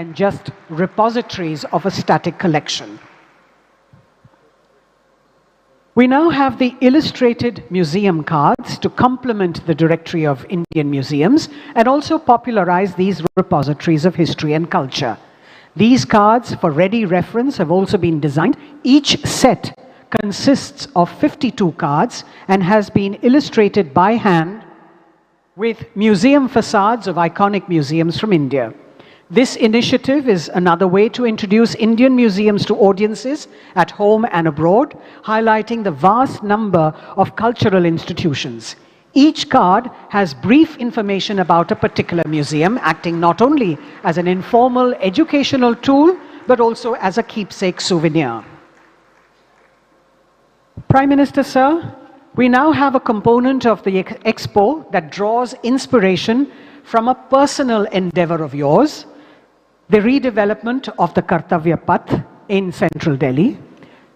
and just repositories of a static collection. We now have the illustrated museum cards to complement the directory of Indian museums and also popularize these repositories of history and culture. These cards, for ready reference, have also been designed. Each set consists of 52 cards and has been illustrated by hand with museum facades of iconic museums from India. This initiative is another way to introduce Indian museums to audiences at home and abroad, highlighting the vast number of cultural institutions. Each card has brief information about a particular museum, acting not only as an informal educational tool, but also as a keepsake souvenir. Prime Minister, sir, we now have a component of the expo that draws inspiration from a personal endeavor of yours, the redevelopment of the Kartavya Path in central Delhi.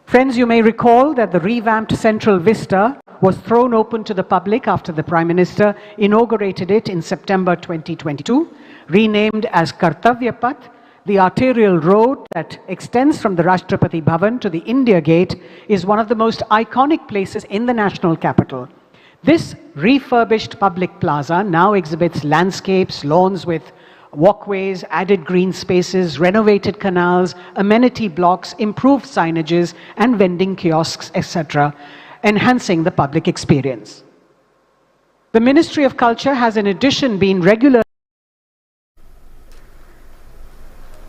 Friends, you may recall that the revamped Central Vista was thrown open to the public after the Prime Minister inaugurated it in September 2022. Renamed as Kartavya Path, the arterial road that extends from the Rashtrapati Bhavan to the India Gate is one of the most iconic places in the national capital. This refurbished public plaza now exhibits landscapes, lawns with walkways, added green spaces, renovated canals, amenity blocks, improved signages, and vending kiosks, etc., enhancing the public experience. The Ministry of Culture has in addition been regular.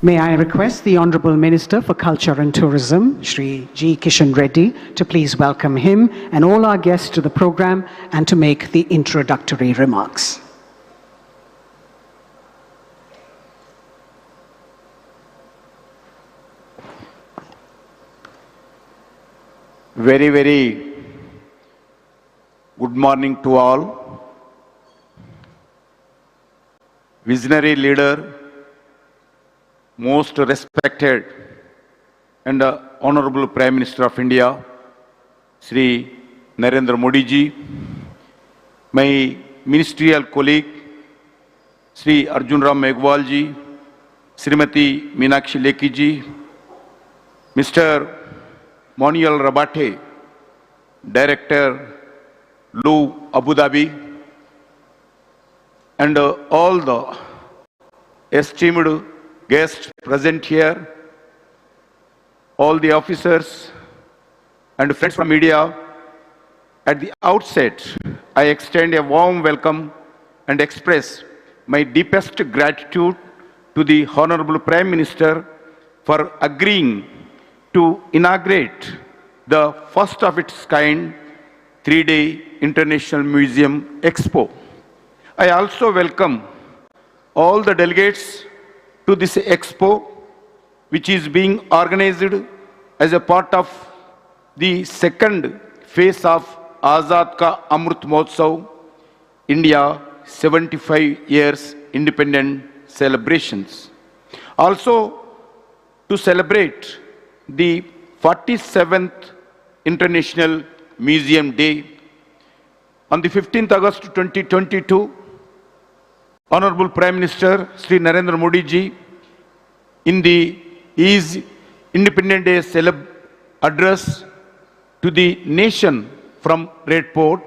May I request the Honourable Minister for Culture and Tourism, Shri G. Kishan Reddy, to please welcome him and all our guests to the program and to make the introductory remarks. Very, very good morning to all. Visionary leader, most respected and Honorable Prime Minister of India, Shri Narendra Modi ji, my ministerial colleague, Shri Arjun Ram Meghwal ji, Srimati Meenakshi Lekhi ji, Mr. Monial Rabate, Director, Lu Abu Dhabi, and all the esteemed guests present here, all the officers and friends from media. At the outset, I extend a warm welcome and express my deepest gratitude to the Honorable Prime Minister for agreeing to inaugurate the first of its kind 3-day International Museum Expo. I also welcome all the delegates to this expo, which is being organized as a part of the second phase of Azad Ka Amrit Mahotsav, India 75 years independent celebrations. Also, to celebrate the 47th International Museum Day, on the 15th August 2022, Honorable Prime Minister Shri Narendra Modi ji, in his Independence Day address to the nation from Red Fort,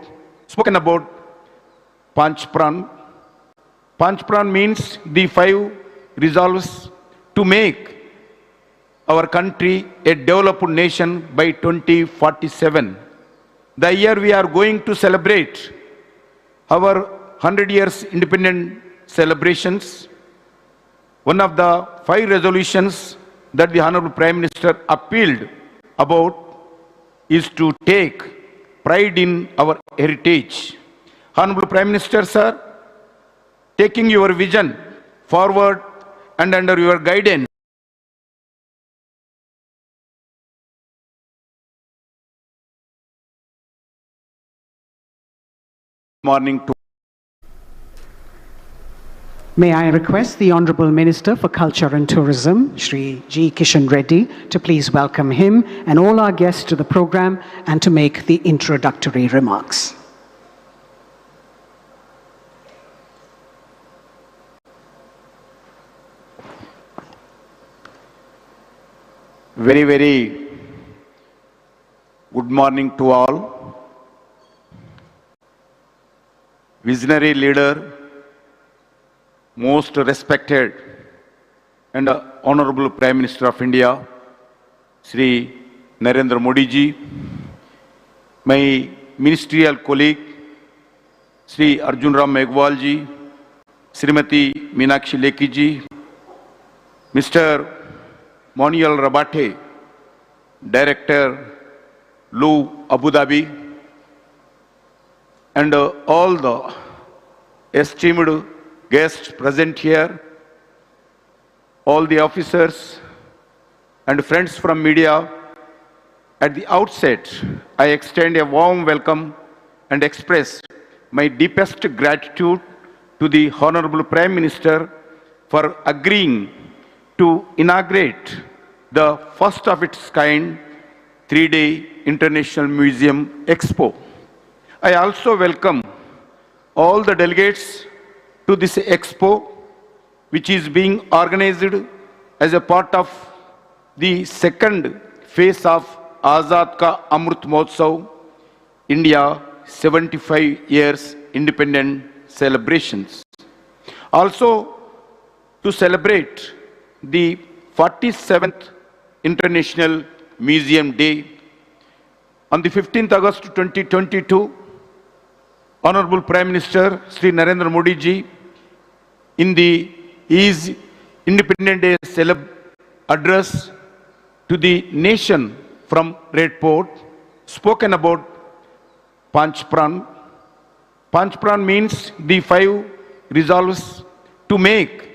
spoken about Panchpran. Panchpran means the 5 resolves to make our country a developed nation by 2047. The year we are going to celebrate our 100 years independent celebrations. One of the 5 resolutions that the Honorable Prime Minister appealed about is to take pride in our heritage. Honorable Prime Minister, sir, taking your vision forward and under your guidance, morning to May I request the Honourable Minister for Culture and Tourism, Shri G. Kishan Reddy, to please welcome him and all our guests to the program and to make the introductory remarks. Very good morning to all. Visionary leader, most respected and Honorable Prime Minister of India, Sri Narendra Modi ji, my ministerial colleague, Sri Arjun Ram Meghwal ji, Srimati Meenakshi Lekhi ji, Mr. Monial Rabate, Director, Lou Abu Dhabi, and all the esteemed guests present here, all the officers and friends from media. At the outset, I extend a warm welcome and express my deepest gratitude to the Honorable Prime Minister for agreeing to inaugurate the first of its kind 3-day International Museum Expo. I also welcome all the delegates to this expo, which is being organized as a part of the second phase of Azad Ka Amrit Mahotsav, India 75 years independent celebrations. Also, to celebrate the 47th International Museum Day, on the 15th August 2022, Honorable Prime Minister Sri Narendra Modi ji, in his Independence Day address to the nation from Red Fort, spoken about Panchpran. Panchpran means the 5 resolves to make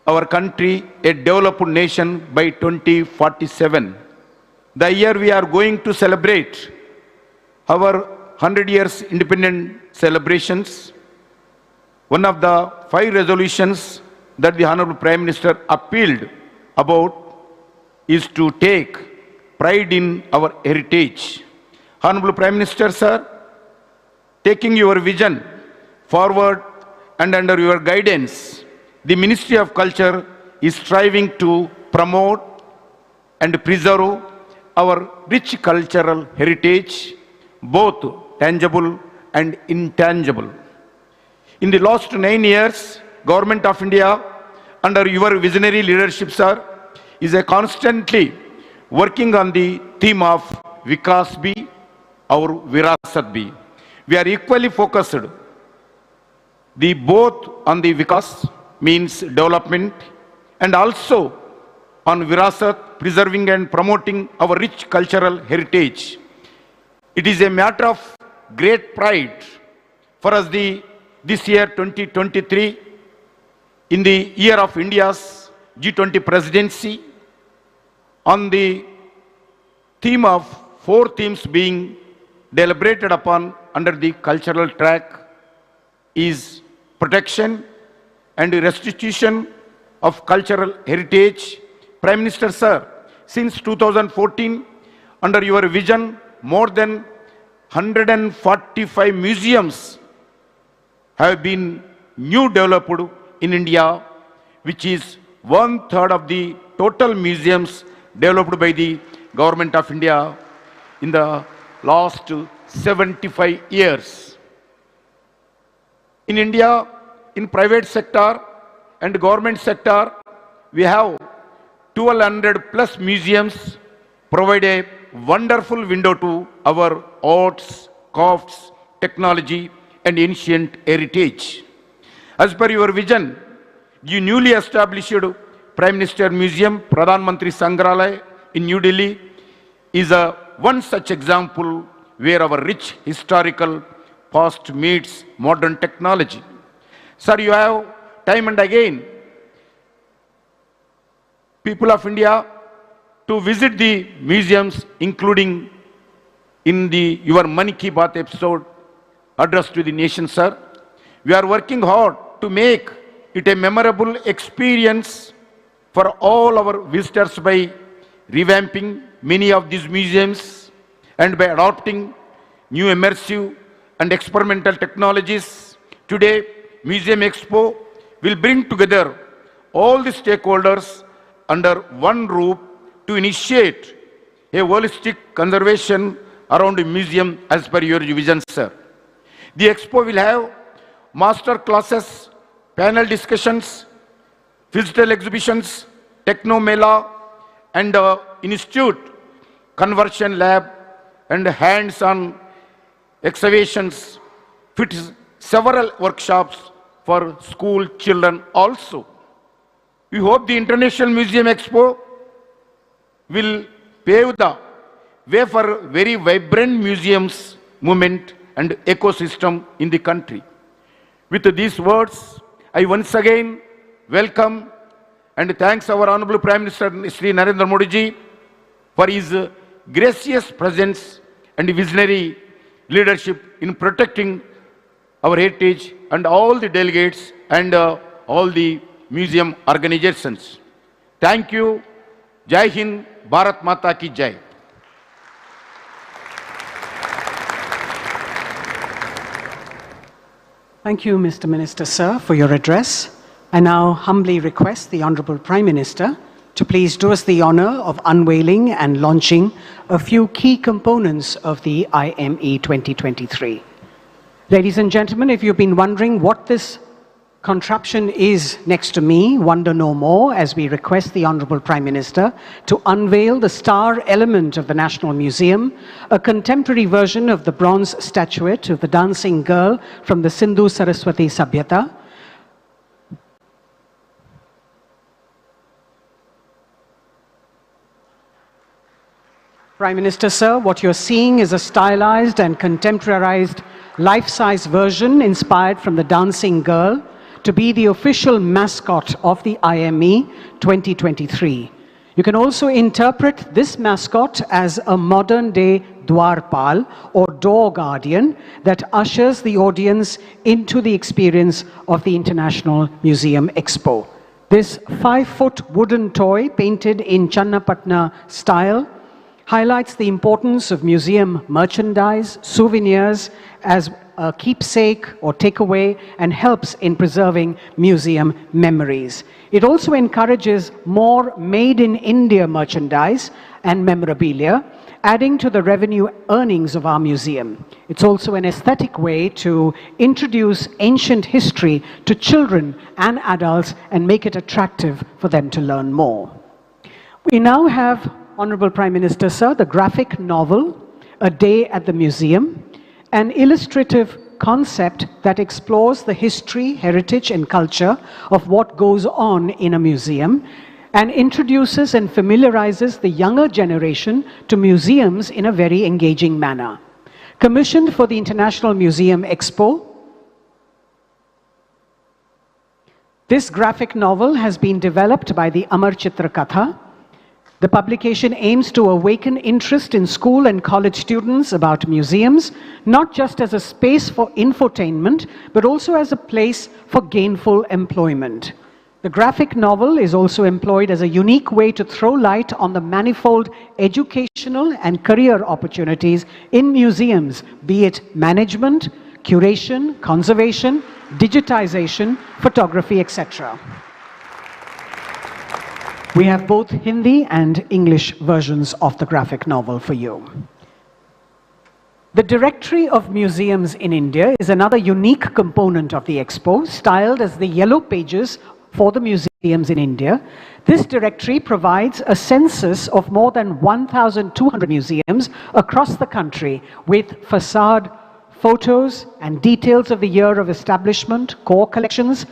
our country a developed nation by 2047. The year we are going to celebrate our 100 years independent celebrations. One of the 5 resolutions that the Honorable Prime Minister appealed about is to take pride in our heritage. Honorable Prime Minister, sir, taking your vision forward and under your guidance, the Ministry of Culture is striving to promote and preserve our rich cultural heritage, both tangible and intangible. In the last 9 years, Government of India, under your visionary leadership, sir, is constantly working on the theme of Vikas Bhi or Virasat Bhi. We are equally focused both on the Vikas, means development, and also on Virasat, preserving and promoting our rich cultural heritage. It is a matter of great pride for us this year 2023, in the year of India's G20 presidency, on the theme of 4 themes being deliberated upon under the cultural track is protection and restitution of cultural heritage. Prime Minister, sir, since 2014, under your vision, more than 145 museums have been new developed in India, which is 1/3 of the total museums developed by the Government of India in the last 75 years. In India, in private sector and government sector, we have 1200 plus museums provide a wonderful window to our arts, crafts, technology and ancient heritage. As per your vision, you newly established Prime Minister Museum, Pradhan Mantri Sangrahalaya in New Delhi is one such example where our rich historical past meets modern technology. Sir, you have time and again people of India to visit the museums, including in your Mann Ki Baat episode addressed to the nation, sir. We are working hard to make it a memorable experience for all our visitors by revamping many of these museums and by adopting new immersive and experimental technologies. Today, Museum Expo will bring together all the stakeholders under one roof to initiate a holistic conservation around the museum as per your vision, sir. The expo will have master classes, panel discussions, physical exhibitions, techno mela, and institute conversion lab and hands-on excavations, fit several workshops for school children also. We hope the International Museum Expo will pave the way for very vibrant museums movement and ecosystem in the country. With these words, I once again welcome and thanks our Honorable Prime Minister Shri Narendra Modi ji for his gracious presence and visionary leadership in protecting our heritage and all the delegates and all the museum organizations. Thank you. Jai Hind, Bharat Mata ki Jai. Thank you, Mr. Minister, sir, for your address. I now humbly request the Honorable Prime Minister to please do us the honor of unveiling and launching a few key components of the IME 2023. Ladies and gentlemen, if you've been wondering what this contraption is next to me, wonder no more as we request the Honorable Prime Minister to unveil the star element of the National Museum, a contemporary version of the bronze statuette of the dancing girl from the Sindhu Saraswati Sabhyata. Prime Minister, sir, what you're seeing is a stylized and contemporarized life-size version inspired from the dancing girl to be the official mascot of the IME 2023. You can also interpret this mascot as a modern-day Dwarpal or door guardian that ushers the audience into the experience of the International Museum Expo. This 5-foot wooden toy painted in Channapatna style highlights the importance of museum merchandise, souvenirs as a keepsake or takeaway, and helps in preserving museum memories. It also encourages more made in India merchandise and memorabilia, adding to the revenue earnings of our museum. It's also an aesthetic way to introduce ancient history to children and adults and make it attractive for them to learn more. We now have, Honorable Prime Minister, sir, the graphic novel, A Day at the Museum, an illustrative concept that explores the history, heritage, and culture of what goes on in a museum and introduces and familiarizes the younger generation to museums in a very engaging manner. Commissioned for the International Museum Expo, this graphic novel has been developed by the Amar Chitra Katha. The publication aims to awaken interest in school and college students about museums, not just as a space for infotainment, but also as a place for gainful employment. The graphic novel is also employed as a unique way to throw light on the manifold educational and career opportunities in museums, be it management, curation, conservation, digitization, photography, etc. We have both Hindi and English versions of the graphic novel for you. The Directory of Museums in India is another unique component of the Expo, styled as the Yellow Pages for the museums in India. This directory provides a census of more than 1,200 museums across the country with facade photos and details of the year of establishment, core collections,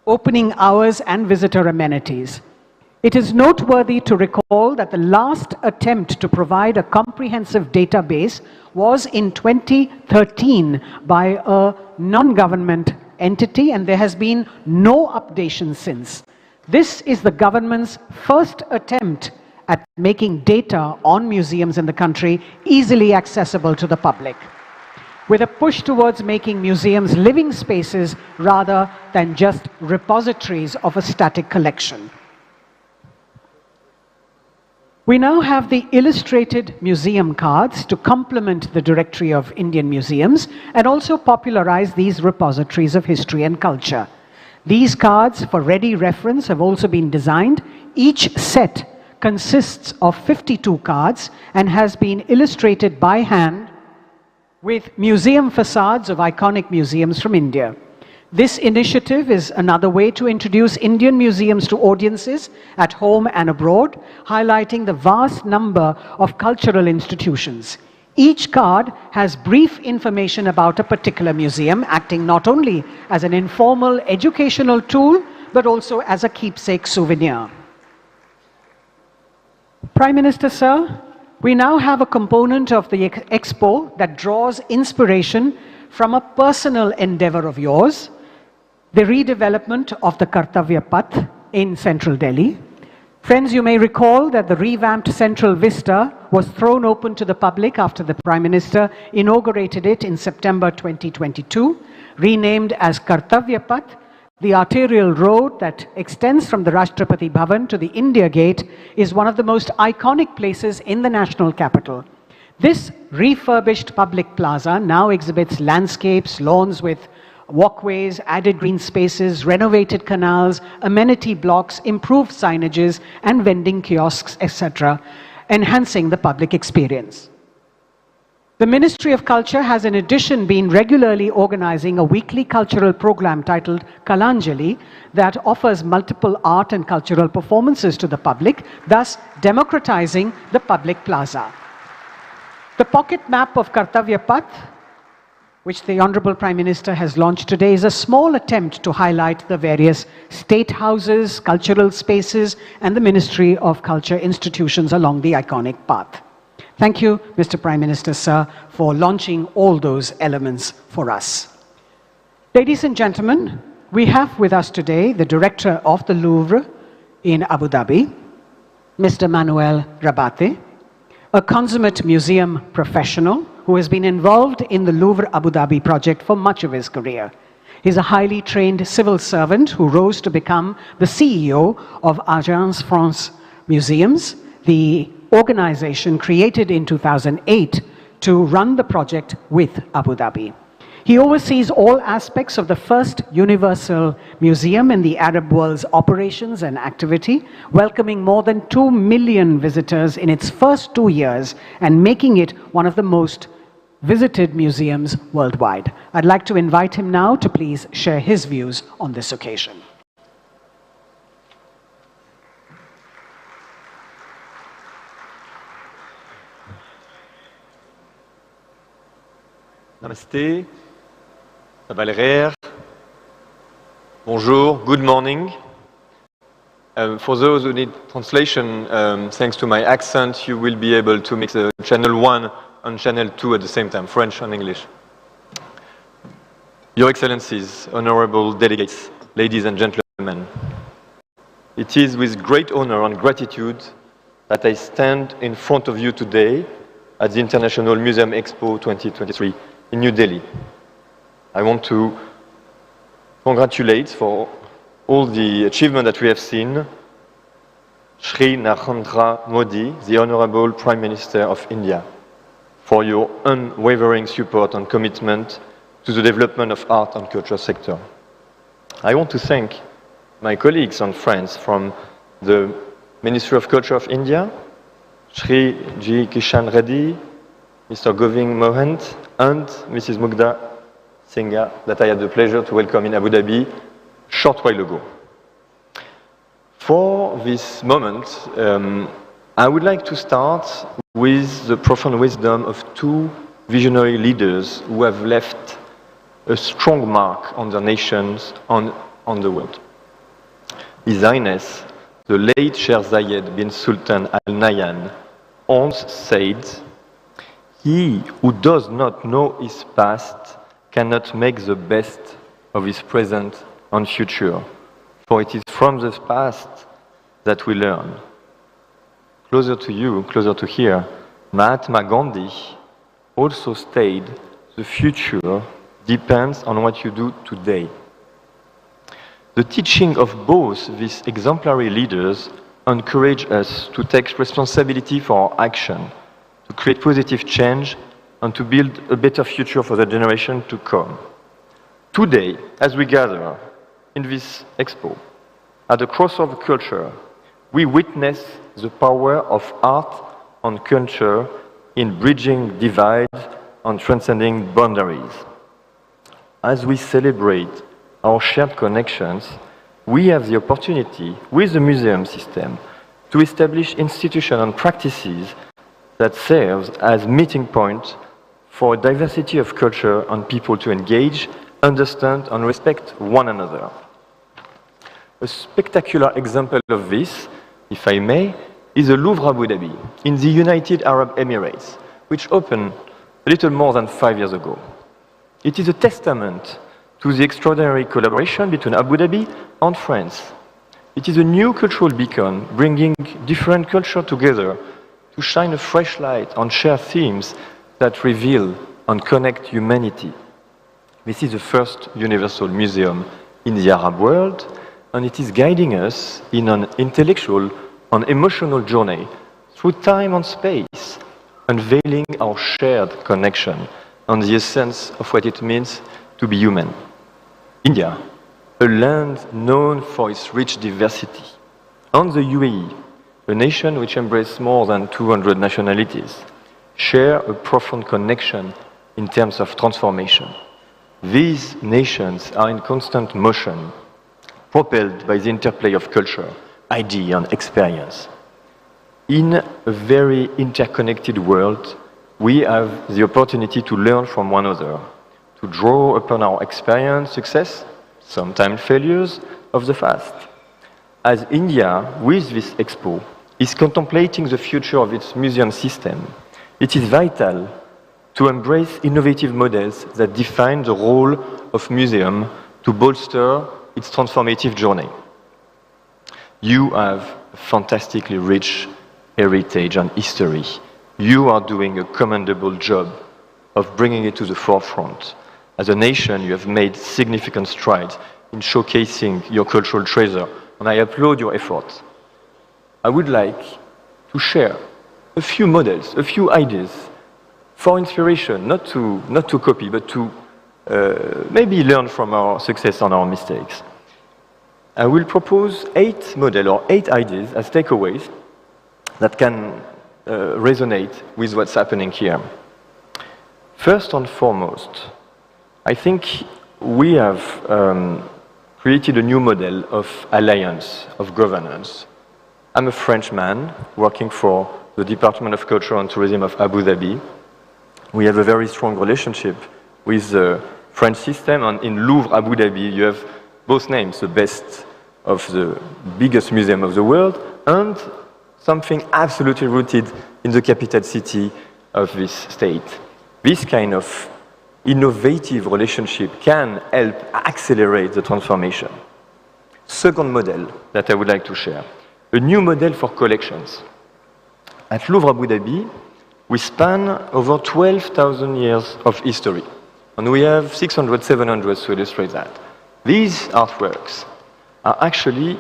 opening hours, and visitor amenities. It is noteworthy to recall that the last attempt to provide a comprehensive database was in 2013 by a non-government entity, and there has been no updation since. This is the government's first attempt at making data on museums in the country easily accessible to the public, with a push towards making museums living spaces rather than just repositories of a static collection. We now have the illustrated museum cards to complement the Directory of Indian Museums and also popularize these repositories of history and culture. These cards for ready reference have also been designed. Each set consists of 52 cards and has been illustrated by hand with museum facades of iconic museums from India. This initiative is another way to introduce Indian museums to audiences at home and abroad, highlighting the vast number of cultural institutions. Each card has brief information about a particular museum, acting not only as an informal educational tool, but also as a keepsake souvenir. Prime Minister, sir, we now have a component of the expo that draws inspiration from a personal endeavor of yours, the redevelopment of the Kartavya Path in central Delhi. Friends, you may recall that the revamped Central Vista was thrown open to the public after the Prime Minister inaugurated it in September 2022. Renamed as Kartavya Path, the arterial road that extends from the Rashtrapati Bhavan to the India Gate is one of the most iconic places in the national capital. This refurbished public plaza now exhibits landscapes, lawns with walkways, added green spaces, renovated canals, amenity blocks, improved signages, and vending kiosks, etc., enhancing the public experience. The Ministry of Culture has in addition been regularly organizing a weekly cultural program titled Kalanjali that offers multiple art and cultural performances to the public, thus democratizing the public plaza. The pocket map of Kartavya Path, which the Honorable Prime Minister has launched today, is a small attempt to highlight the various state houses, cultural spaces, and the Ministry of Culture institutions along the iconic path. Thank you, Mr. Prime Minister, sir, for launching all those elements for us. Ladies and gentlemen, we have with us today the Director of the Louvre in Abu Dhabi, Mr. Manuel Rabate, a consummate museum professional who has been involved in the Louvre Abu Dhabi project for much of his career. He's a highly trained civil servant who rose to become the CEO of Agence France Museums, the organization created in 2008 to run the project with Abu Dhabi. He oversees all aspects of the first universal museum in the Arab world's operations and activity, welcoming more than 2 million visitors in its first 2 years and making it one of the most visited museums worldwide. I'd like to invite him now to please share his views on this occasion. Namaste, Valère, bonjour, good morning. For those who need translation, thanks to my accent, you will be able to mix the channel 1 and channel 2 at the same time, French and English. Your Excellencies, honorable delegates, ladies and gentlemen, it is with great honor and gratitude that I stand in front of you today at the International Museum Expo 2023 in New Delhi. I want to congratulate for all the achievement that we have seen Shri Narendra Modi, the Honorable Prime Minister of India, for your unwavering support and commitment to the development of art and culture sector. I want to thank my colleagues and friends from the Ministry of Culture of India, Shri G. Kishan Reddy, Mr. Govind Mohant, and Mrs. Mugdha Singha, that I had the pleasure to welcome in Abu Dhabi a short while ago. For this moment, I would like to start with the profound wisdom of two visionary leaders who have left a strong mark on their nations and on the world. His Highness, the late Sheikh Zayed bin Sultan Al Nahyan, once said, "He who does not know his past cannot make the best of his present and future, for it is from the past that we learn." Closer to you, closer to here, Mahatma Gandhi also said, "The future depends on what you do today." The teaching of both these exemplary leaders encourage us to take responsibility for our action, to create positive change, and to build a better future for the generation to come. Today, as we gather in this expo, at the crossroads of culture, we witness the power of art and culture in bridging divides and transcending boundaries. As we celebrate our shared connections, we have the opportunity, with the museum system, to establish institutions and practices that serve as meeting points for a diversity of culture and people to engage, understand, and respect one another. A spectacular example of this, if I may, is the Louvre Abu Dhabi in the United Arab Emirates, which opened a little more than 5 years ago. It is a testament to the extraordinary collaboration between Abu Dhabi and France. It is a new cultural beacon, bringing different cultures together to shine a fresh light on shared themes that reveal and connect humanity. This is the first universal museum in the Arab world, and it is guiding us in an intellectual and emotional journey through time and space, unveiling our shared connection and the essence of what it means to be human. India, a land known for its rich diversity, and the UAE, a nation which embraces more than 200 nationalities, share a profound connection in terms of transformation. These nations are in constant motion, propelled by the interplay of culture, idea, and experience. In a very interconnected world, we have the opportunity to learn from one another, to draw upon our experience, success, sometimes failures of the past. As India, with this expo, is contemplating the future of its museum system, it is vital to embrace innovative models that define the role of museum to bolster its transformative journey. You have a fantastically rich heritage and history. You are doing a commendable job of bringing it to the forefront. As a nation, you have made significant strides in showcasing your cultural treasure, and I applaud your efforts. I would like to share a few models, a few ideas for inspiration, not to copy, but to maybe learn from our success and our mistakes. I will propose 8 models or 8 ideas as takeaways that can resonate with what's happening here. First and foremost, I think we have created a new model of alliance, of governance. I'm a Frenchman working for the Department of Culture and Tourism of Abu Dhabi. We have a very strong relationship with the French system, and in Louvre Abu Dhabi you have both names, the best of the biggest museum of the world and something absolutely rooted in the capital city of this state. This kind of innovative relationship can help accelerate the transformation. Second model that I would like to share, a new model for collections. At Louvre Abu Dhabi, we span over 12,000 years of history, and we have 600, 700 to illustrate that. These artworks are actually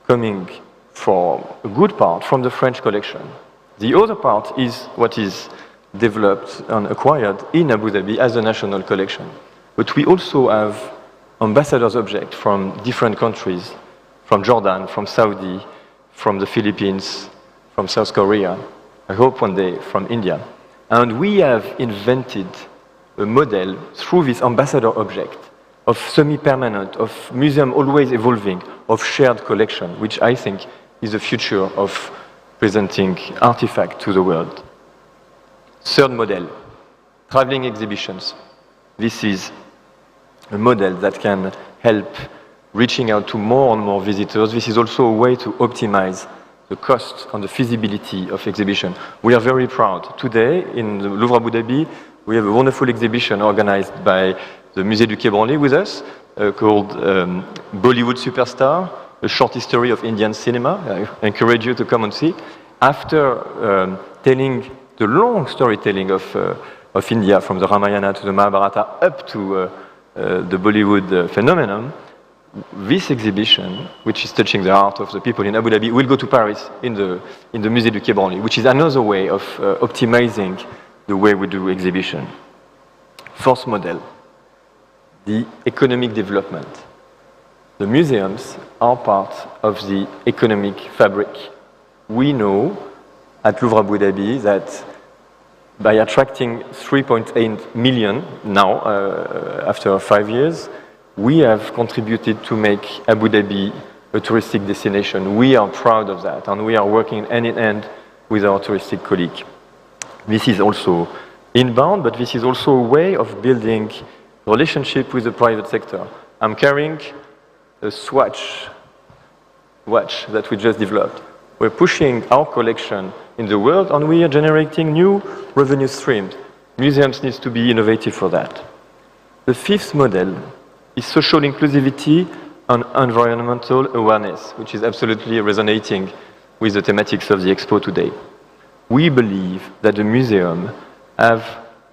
coming for a good part from the French collection. The other part is what is developed and acquired in Abu Dhabi as a national collection. But we also have ambassadors' objects from different countries, from Jordan, from Saudi, from the Philippines, from South Korea, I hope one day from India. And we have invented a model through this ambassador object of semi-permanent, of museum always evolving, of shared collection, which I think is the future of presenting artifacts to the world. Third model, traveling exhibitions. This is a model that can help reaching out to more and more visitors. This is also a way to optimize the cost and the feasibility of exhibition. We are very proud. Today, in the Louvre Abu Dhabi, we have a wonderful exhibition organized by the Musée du Quai Branly with us, called Bollywood Superstar, a short history of Indian cinema. I encourage you to come and see. After telling the long storytelling of India, from the Ramayana to the Mahabharata up to the Bollywood phenomenon, this exhibition, which is touching the heart of the people in Abu Dhabi, will go to Paris in the Musée du Quai Branly, which is another way of optimizing the way we do exhibition. Fourth model, the economic development. The museums are part of the economic fabric we know at Louvre Abu Dhabi that by attracting 3.8 million now, after 5 years, we have contributed to make Abu Dhabi a touristic destination. We are proud of that, and we are working hand in hand with our touristic colleague. This is also inbound, but this is also a way of building relationship with the private sector. I'm carrying a Swatch watch that we just developed. We're pushing our collection in the world, and we are generating new revenue streams. Museums need to be innovative for that. The fifth model is social inclusivity and environmental awareness, which is absolutely resonating with the thematics of the Expo today. We believe that the museum have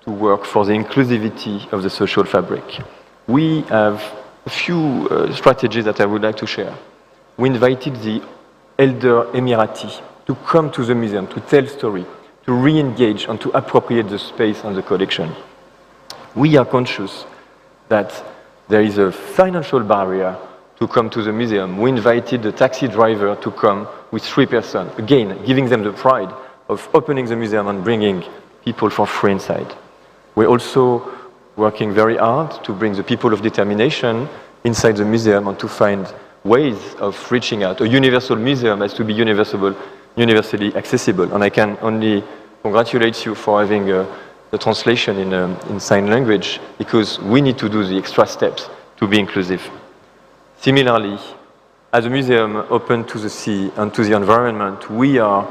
to work for the inclusivity of the social fabric. We have a few strategies that I would like to share. We invited the elder Emirati to come to the museum, to tell story, to re-engage and to appropriate the space and the collection. We are conscious that there is a financial barrier to come to the museum. We invited the taxi driver to come with 3 persons, again, giving them the pride of opening the museum and bringing people for free inside. We're also working very hard to bring the people of determination inside the museum and to find ways of reaching out. A universal museum has to be universally accessible, and I can only congratulate you for having the translation in sign language, because we need to do the extra steps to be inclusive. Similarly, as a museum open to the sea and to the environment, we are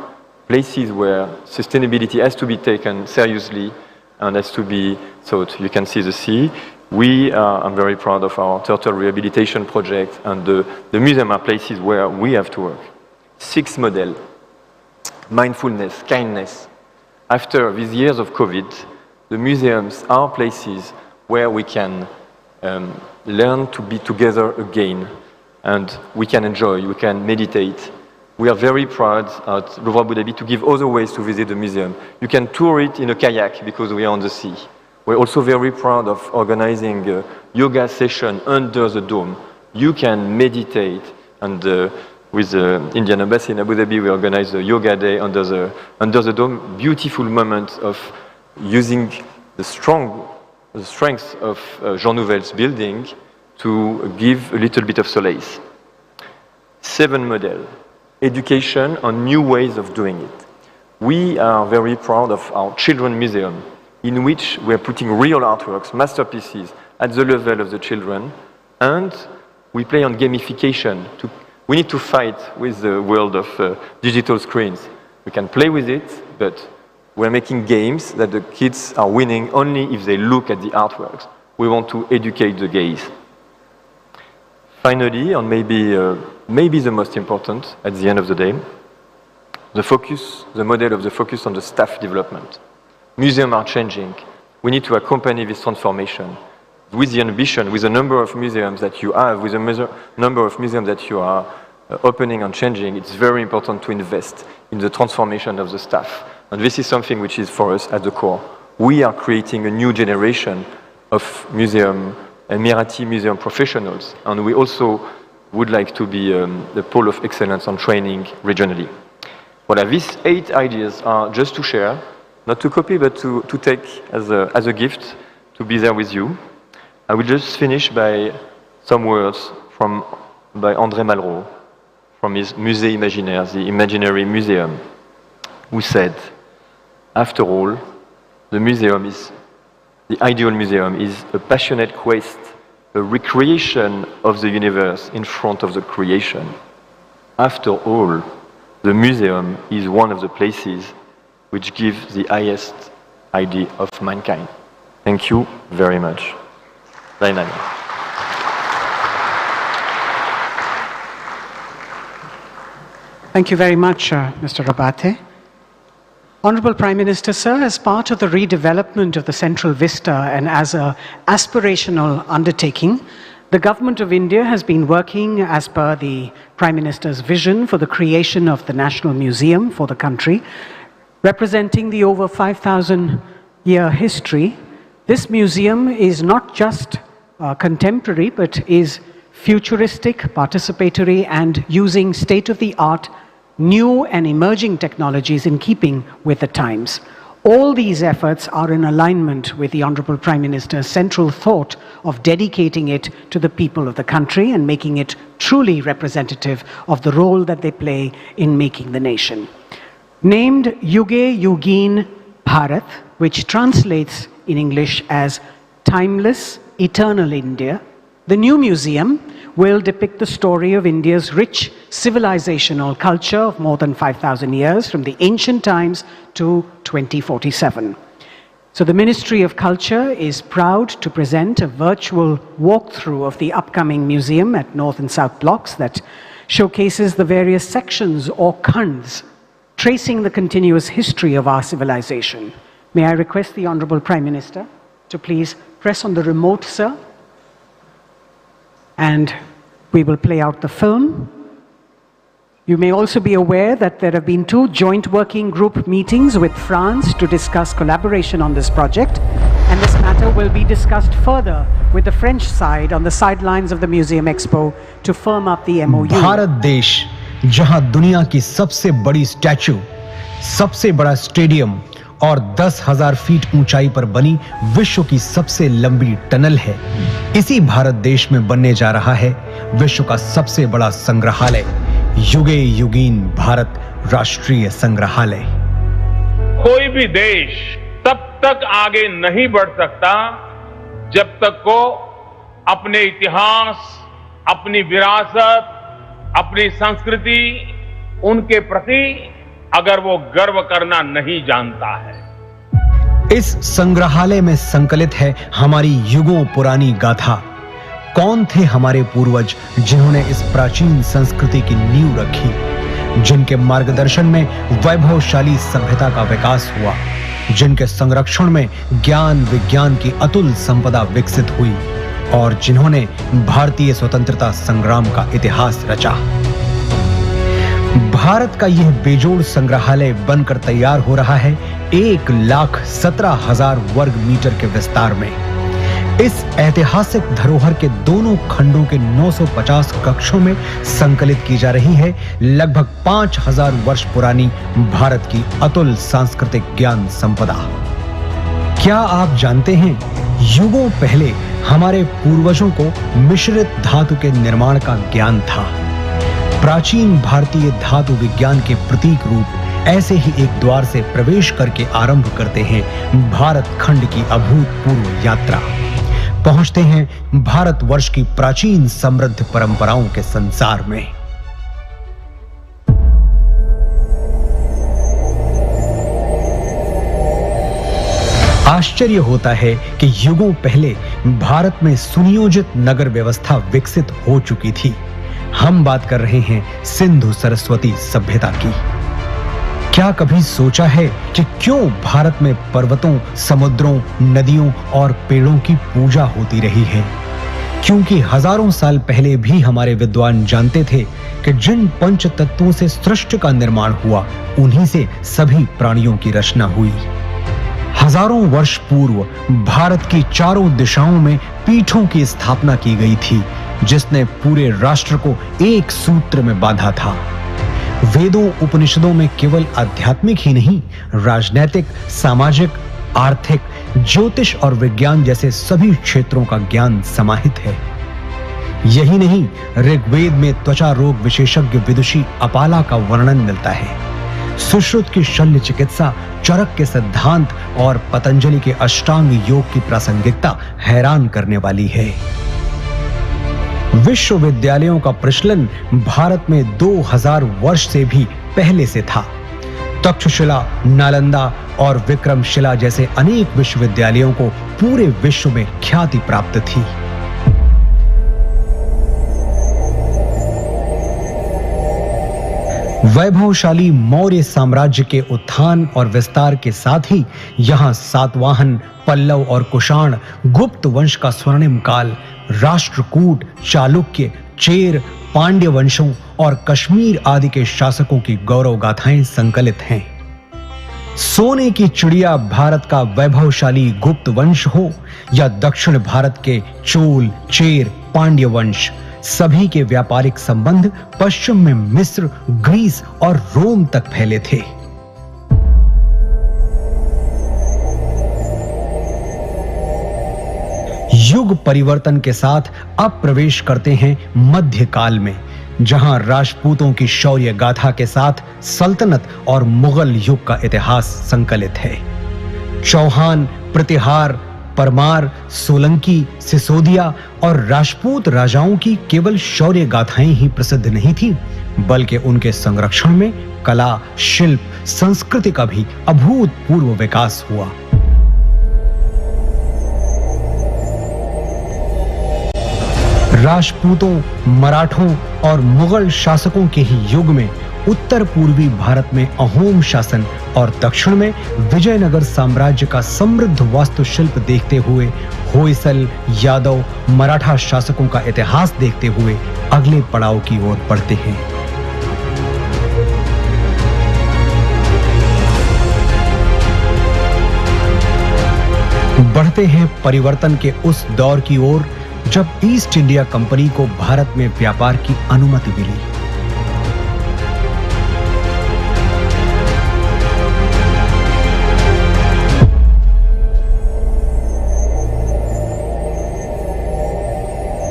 places where sustainability has to be taken seriously and has to be thought. You can see the sea. I'm very proud of our turtle rehabilitation project, and the museum are places where we have to work. Sixth model, mindfulness, kindness. After these years of COVID, the museums are places where we can learn to be together again, and we can enjoy, we can meditate. We are very proud at Louvre Abu Dhabi to give other ways to visit the museum. You can tour it in a kayak because we are on the sea. We're also very proud of organizing a yoga session under the dome. You can meditate, and with the Indian Embassy in Abu Dhabi, we organize a yoga day under the dome. Beautiful moment of using the strength of Jean Nouvel's building to give a little bit of solace. 7 model, education and new ways of doing it. We are very proud of our children museum, in which we are putting real artworks, masterpieces, at the level of the children, and we play on gamification. We need to fight with the world of digital screens. We can play with it, but we're making games that the kids are winning only if they look at the artworks. We want to educate the gaze. Finally, and maybe the most important at the end of the day, the model of the focus on the staff development. Museums are changing. We need to accompany this transformation with the ambition, with the number of museums that you have, with the number of museums that you are opening and changing. It's very important to invest in the transformation of the staff. And this is something which is for us at the core. We are creating a new generation of Emirati museum professionals, and we also would like to be the pole of excellence on training regionally. Well, these 8 ideas are just to share, not to copy, but to take as a gift, to be there with you. I will just finish by some words by André Malraux, from his Musée Imaginaire, the Imaginary Museum, who said, after all, the ideal museum is a passionate quest, a recreation of the universe in front of the creation. After all, the museum is one of the places which gives the highest idea of mankind. Thank you very much. Zainab. Thank you very much, Mr. Rabate. Honorable Prime Minister, sir, as part of the redevelopment of the Central Vista and as an aspirational undertaking, the Government of India has been working as per the Prime Minister's vision for the creation of the National Museum for the country, representing the over 5,000-year history. This museum is not just contemporary, but is futuristic, participatory, and using state-of-the-art new and emerging technologies in keeping with the times. All these efforts are in alignment with the Honorable Prime Minister's central thought of dedicating it to the people of the country and making it truly representative of the role that they play in making the nation. Named Yuge Yugin Bharat, which translates in English as Timeless, Eternal India, the new museum will depict the story of India's rich civilizational culture of more than 5,000 years, from the ancient times to 2047. So the Ministry of Culture is proud to present a virtual walkthrough of the upcoming museum at North and South Blocks that showcases the various sections or khands tracing the continuous history of our civilization. May I request the Honorable Prime Minister to please press on the remote, sir, and we will play out the film. You may also be aware that there have been 2 joint working group meetings with France to discuss collaboration on this project, and this matter will be discussed further with the French side on the sidelines of the Museum Expo to firm up the MOU. Bharat देश, जहां दुनिया की सबसे बड़ी statue, सबसे बड़ा stadium और 10,000 feet ऊंचाई पर बनी विश्व की सबसे लंबी टनल है, इसी भारत देश में बनने जा रहा है विश्व का सबसे बड़ा संग्रहालय, युगे युगीन भारत राष्ट्रीय संग्रहालय। कोई भी देश तब तक आगे नहीं बढ़ सकता जब तक को अपने इतिहास, अपनी विरासत, अपनी संस्कृति, उनके प्रति अगर वो गर्व करना नहीं जानता है। इस संग्रहालय में संकलित है हमारी युगों पुरानी गाथा। कौन थे हमारे पूर्वज जिन्होंने इस प्राचीन संस्कृति की नींव रखी, जिनके मार्गदर्शन में वैभवशाली सभ्यता का विकास हुआ, जिनके संरक्षण में ज्ञान विज्ञान की अतुल संपदा विकसित हुई और जिन्होंने भारतीय स्वतंत्रता संग्राम का इतिहास रचा। भारत का यह बेजोड़ संग्रहालय बनकर तैयार हो रहा है 1,17,000 वर्ग मीटर के विस्तार में। इस ऐतिहासिक धरोहर के दोनों खंडों के 950 कक्षों में संकलित की जा रही है लगभग 5,000 वर्ष पुरानी भारत की अतुल सांस्कृतिक ज्ञान संपदा। क्या आप जानते हैं, युगों पहले हमारे पूर्वजों को मिश्रित धातु के निर्माण का ज्ञान था। प्राचीन भारतीय धातु विज्ञान के प्रतीक रूप ऐसे ही एक द्वार से प्रवेश करके आरंभ करते हैं भारत खंड की अभूतपूर्व यात्रा। पहुंचते हैं भारतवर्ष की प्राचीन समृद्ध परंपराओं के संसार में। आश्चर्य होता है कि युगों पहले भारत में सुनियोजित नगर व्यवस्था विकसित हो चुकी थी। हम बात कर रहे हैं सिंधु सरस्वती सभ्यता की। क्या कभी सोचा है कि क्यों भारत में पर्वतों, समुद्रों, नदियों और पेड़ों की पूजा होती रही है? क्योंकि हजारों साल पहले भी हमारे विद्वान जानते थे कि जिन पंच तत्वों से सृष्टि का निर्माण हुआ, उन्हीं से सभी प्राणियों की रचना हुई। हजारों वर्ष पूर्व भारत की चारों दिशाओं में पीठों की स्थापना की गई थी, जिसने पूरे राष्ट्र को एक सूत्र में बांधा था। वेदों उपनिषदों में केवल आध्यात्मिक ही नहीं, राजनैतिक, सामाजिक, आर्थिक, ज्योतिष और विज्ञान जैसे सभी क्षेत्रों का ज्ञान समाहित है। यही नहीं, ऋग्वेद में त्वचा रोग विशेषज्ञ विदुषी अपाला का वर्णन मिलता है। सुश्रुत की शल्य चिकित्सा, चरक के सिद्धांत और पतंजलि के अष्टांग योग की प्रासंगिकता हैरान करने वाली है। विश्वविद्यालयों का प्रचलन भारत में 2000 वर्ष से भी पहले से था। तक्षशिला, नालंदा और विक्रमशिला जैसे अनेक विश्वविद्यालयों को पूरे विश्व में ख्याति प्राप्त थी। वैभवशाली मौर्य साम्राज्य के उत्थान और विस्तार के साथ ही यहां सातवाहन, पल्लव और कुषाण, गुप्त वंश का स्वर्णिम काल, राष्ट्रकूट, चालुक्य, चेर, पांड्य वंशों और कश्मीर आदि के शासकों की गौरव गाथाएं संकलित हैं। सोने की चिड़िया भारत का वैभवशाली गुप्त वंश हो या दक्षिण भारत के चोल, चेर, पांड्य वंश, सभी के व्यापारिक संबंध पश्चिम में मिस्र, ग्रीस और रोम तक फैले थे। युग परिवर्तन के साथ अब प्रवेश करते हैं मध्यकाल में, जहां राजपूतों की शौर्य गाथा के साथ सल्तनत और मुगल युग का इतिहास संकलित है। चौहान, प्रतिहार, परमार, सोलंकी, सिसोदिया और राजपूत राजाओं की केवल शौर्य गाथाएं ही प्रसिद्ध नहीं थी, बल्कि उनके संरक्षण में कला, शिल्प, संस्कृति का भी अभूतपूर्व विकास हुआ। राजपूतों, मराठों और मुगल शासकों के ही युग में उत्तर पूर्वी भारत में अहोम शासन और दक्षिण में विजयनगर साम्राज्य का समृद्ध वास्तुशिल्प देखते हुए होयसल, यादव, मराठा शासकों का इतिहास देखते हुए अगले पड़ाव की ओर बढ़ते हैं। बढ़ते हैं परिवर्तन के उस दौर की ओर जब ईस्ट इंडिया कंपनी को भारत में व्यापार की अनुमति मिली।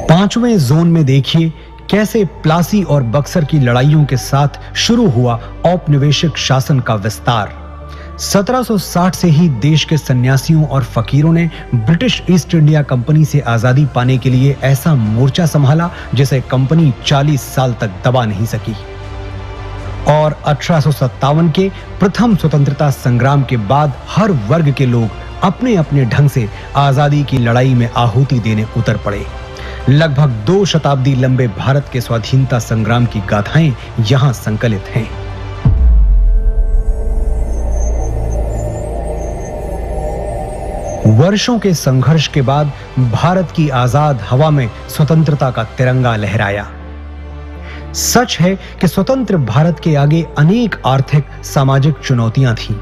पांचवें जोन में देखिए कैसे प्लासी और बक्सर की लड़ाइयों के साथ शुरू हुआ औपनिवेशिक शासन का विस्तार। 1760 से ही देश के सन्यासियों और फकीरों ने ब्रिटिश ईस्ट इंडिया कंपनी से आजादी पाने के लिए ऐसा मोर्चा संभाला जिसे कंपनी 40 साल तक दबा नहीं सकी। और 1857 के प्रथम स्वतंत्रता संग्राम के बाद हर वर्ग के लोग अपने अपने ढंग से आजादी की लड़ाई में आहुति देने उतर पड़े। लगभग 2 शताब्दी लंबे भारत के स्वाधीनता संग्राम की गाथाएं यहां संकलित हैं। वर्षों के संघर्ष के बाद भारत की आजाद हवा में स्वतंत्रता का तिरंगा लहराया। सच है कि स्वतंत्र भारत के आगे अनेक आर्थिक, सामाजिक चुनौतियां थीं।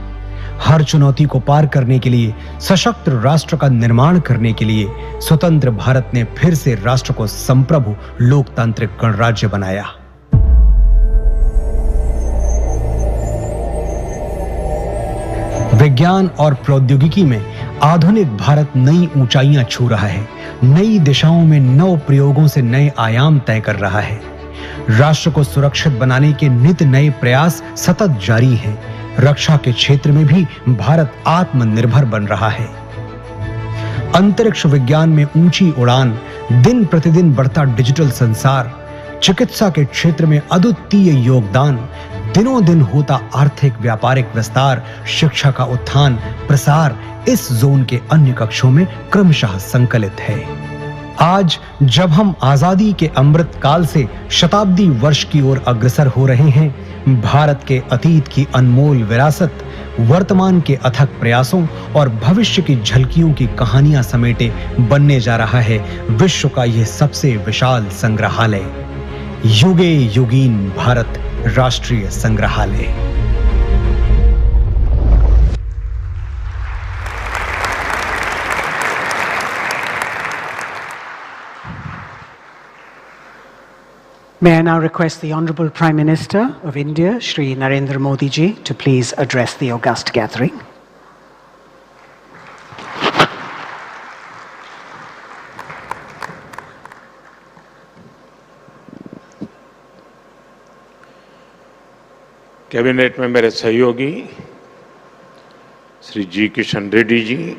हर चुनौती को पार करने के लिए, सशक्त राष्ट्र का निर्माण करने के लिए स्वतंत्र भारत ने फिर से राष्ट्र को संप्रभु लोकतांत्रिक गणराज्य बनाया। विज्ञान और प्रौद्योगिकी में आधुनिक भारत नई ऊंचाइयां छू रहा है। नई दिशाओं में नव प्रयोगों से नए आयाम तय कर रहा है। राष्ट्र को सुरक्षित बनाने के नित नए प्रयास सतत जारी हैं। रक्षा के क्षेत्र में भी भारत आत्मनिर्भर बन रहा है। अंतरिक्ष विज्ञान में ऊंची उड़ान, दिन प्रतिदिन बढ़ता डिजिटल संसार, चिकित्सा के क्षेत्र में अद्वितीय योगदान, दिनों दिन होता आर्थिक व्यापारिक विस्तार, शिक्षा का उत्थान प्रसार इस जोन के अन्य कक्षों में क्रमशः संकलित है। आज जब हम आजादी के अमृत काल से शताब्दी वर्ष की ओर अग्रसर हो रहे हैं, भारत के अतीत की अनमोल विरासत, वर्तमान के अथक प्रयासों और भविष्य की झलकियों की कहानियां समेटे बनने जा रहा है विश्व का यह सबसे विशाल संग्रहालय, युगे युगीन भारत राष्ट्रीय संग्रहालय। May I now request the Honorable Prime Minister of India, Shri Narendra Modi ji, to please address the august gathering. Cabinet में मेरे सहयोगी श्री जी किशन रेड्डी जी,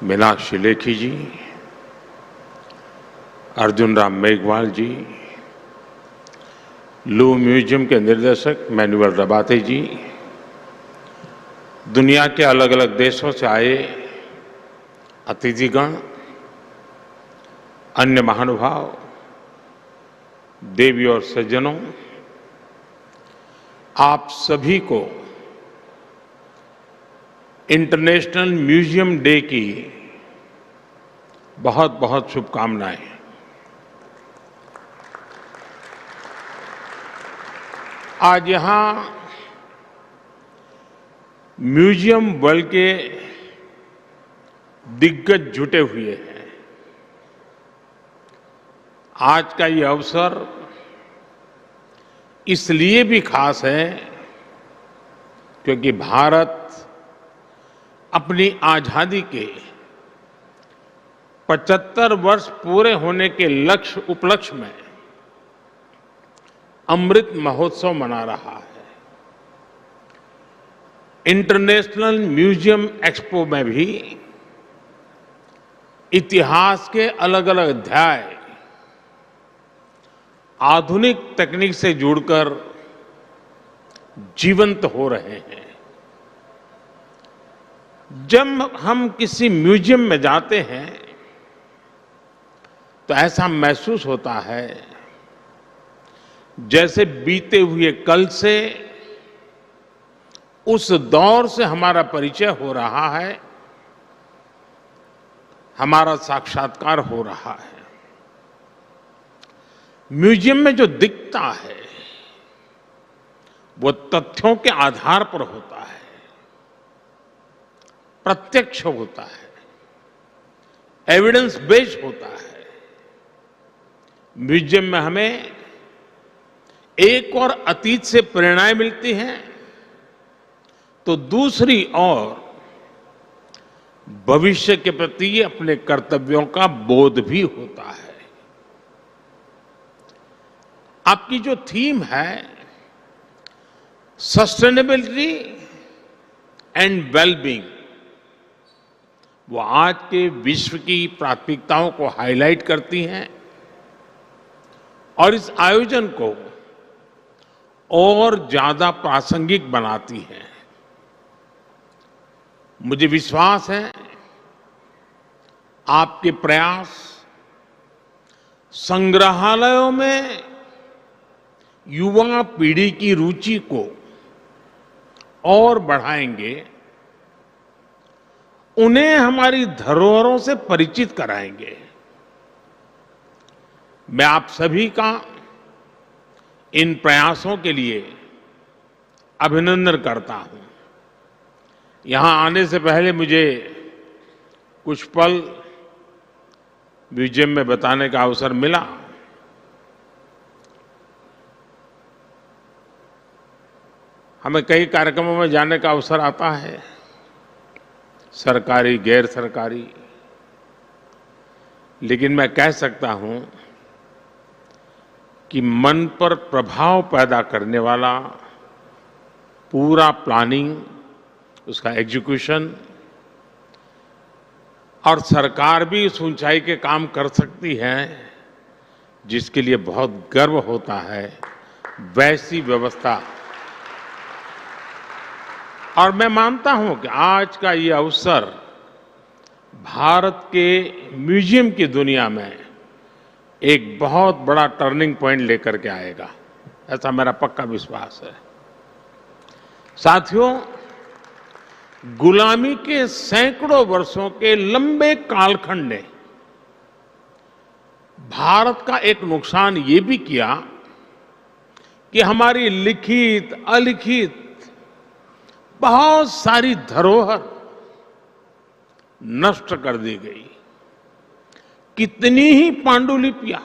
मीनाक्षी लेखी जी, अर्जुन राम मेघवाल जी, लू म्यूजियम के निर्देशक मैनुअल रबाते जी, दुनिया के अलग अलग देशों से आए अतिथिगण, अन्य महानुभाव, देवी और सज्जनों, आप सभी को इंटरनेशनल म्यूजियम डे की बहुत बहुत शुभकामनाएं। आज यहां म्यूजियम वर्ल्ड के दिग्गज जुटे हुए हैं। आज का ये अवसर इसलिए भी खास है क्योंकि भारत अपनी आजादी के 75 वर्ष पूरे होने के उपलक्ष्य में अमृत महोत्सव मना रहा है। इंटरनेशनल म्यूजियम एक्सपो में भी इतिहास के अलग अलग अध्याय आधुनिक तकनीक से जुड़कर जीवंत हो रहे हैं। जब हम किसी म्यूजियम में जाते हैं तो ऐसा महसूस होता है जैसे बीते हुए कल से उस दौर से हमारा परिचय हो रहा है, हमारा साक्षात्कार हो रहा है। म्यूजियम में जो दिखता है वो तथ्यों के आधार पर होता है, प्रत्यक्ष होता है, एविडेंस बेस्ड होता है। म्यूजियम में हमें एक और अतीत से प्रेरणाएं मिलती हैं तो दूसरी ओर भविष्य के प्रति अपने कर्तव्यों का बोध भी होता है। आपकी जो थीम है सस्टेनेबिलिटी एंड वेलबींग, वो आज के विश्व की प्राथमिकताओं को हाईलाइट करती हैं और इस आयोजन को और ज्यादा प्रासंगिक बनाती हैं। मुझे विश्वास है आपके प्रयास संग्रहालयों में युवा पीढ़ी की रुचि को और बढ़ाएंगे, उन्हें हमारी धरोहरों से परिचित कराएंगे। मैं आप सभी का इन प्रयासों के लिए अभिनंदन करता हूं। यहां आने से पहले मुझे कुछ पल म्यूजियम में बताने का अवसर मिला। हमें कई कार्यक्रमों में जाने का अवसर आता है, सरकारी, गैर सरकारी, लेकिन मैं कह सकता हूं कि मन पर प्रभाव पैदा करने वाला पूरा प्लानिंग, उसका एग्जीक्यूशन, और सरकार भी उस ऊंचाई के काम कर सकती है जिसके लिए बहुत गर्व होता है, वैसी व्यवस्था। और मैं मानता हूं कि आज का ये अवसर भारत के म्यूजियम की दुनिया में एक बहुत बड़ा टर्निंग पॉइंट लेकर के आएगा, ऐसा मेरा पक्का विश्वास है। साथियों, गुलामी के सैकड़ों वर्षों के लंबे कालखंड ने भारत का एक नुकसान ये भी किया कि हमारी लिखित अलिखित बहुत सारी धरोहर नष्ट कर दी गई। कितनी ही पांडुलिपियां,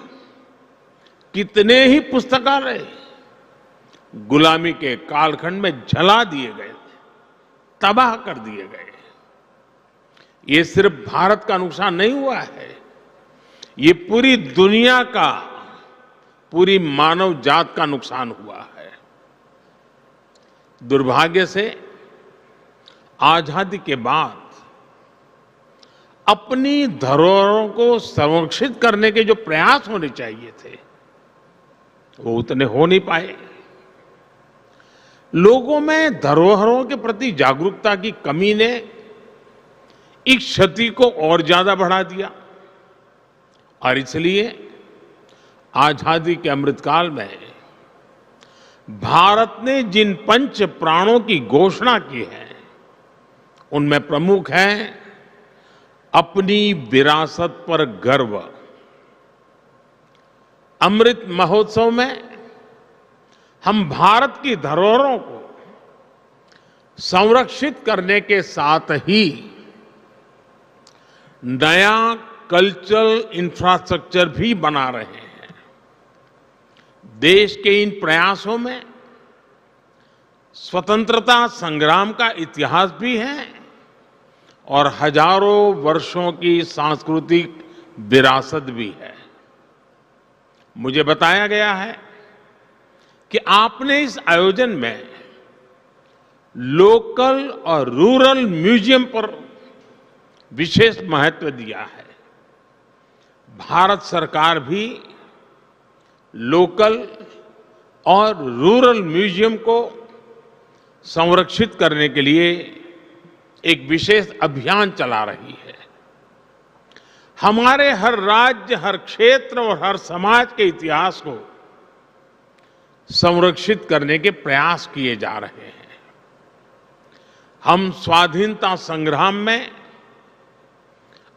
कितने ही पुस्तकालय गुलामी के कालखंड में जला दिए गए, तबाह कर दिए गए। ये सिर्फ भारत का नुकसान नहीं हुआ है, ये पूरी दुनिया का, पूरी मानव जात का नुकसान हुआ है। दुर्भाग्य से आजादी के बाद अपनी धरोहरों को संरक्षित करने के जो प्रयास होने चाहिए थे वो उतने हो नहीं पाए। लोगों में धरोहरों के प्रति जागरूकता की कमी ने इस क्षति को और ज्यादा बढ़ा दिया और इसलिए आजादी के अमृतकाल में भारत ने जिन पंच प्राणों की घोषणा की है उनमें प्रमुख है अपनी विरासत पर गर्व। अमृत महोत्सव में हम भारत की धरोहरों को संरक्षित करने के साथ ही नया कल्चरल इंफ्रास्ट्रक्चर भी बना रहे हैं। देश के इन प्रयासों में स्वतंत्रता संग्राम का इतिहास भी है और हजारों वर्षों की सांस्कृतिक विरासत भी है। मुझे बताया गया है कि आपने इस आयोजन में लोकल और रूरल म्यूजियम पर विशेष महत्व दिया है। भारत सरकार भी लोकल और रूरल म्यूजियम को संरक्षित करने के लिए एक विशेष अभियान चला रही है। हमारे हर राज्य, हर क्षेत्र और हर समाज के इतिहास को संरक्षित करने के प्रयास किए जा रहे हैं। हम स्वाधीनता संग्राम में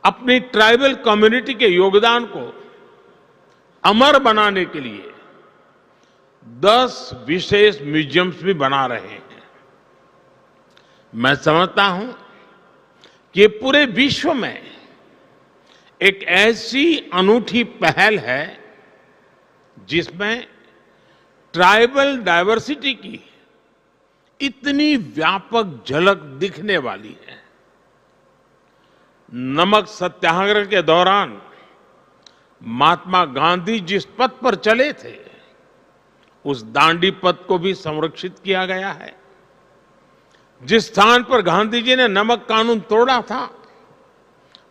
अपनी ट्राइबल कम्युनिटी के योगदान को अमर बनाने के लिए 10 विशेष म्यूजियम्स भी बना रहे हैं। मैं समझता हूं कि ये पूरे विश्व में एक ऐसी अनूठी पहल है जिसमें ट्राइबल डायवर्सिटी की इतनी व्यापक झलक दिखने वाली है। नमक सत्याग्रह के दौरान महात्मा गांधी जिस पथ पर चले थे, उस दांडी पथ को भी संरक्षित किया गया है। जिस स्थान पर गांधी जी ने नमक कानून तोड़ा था,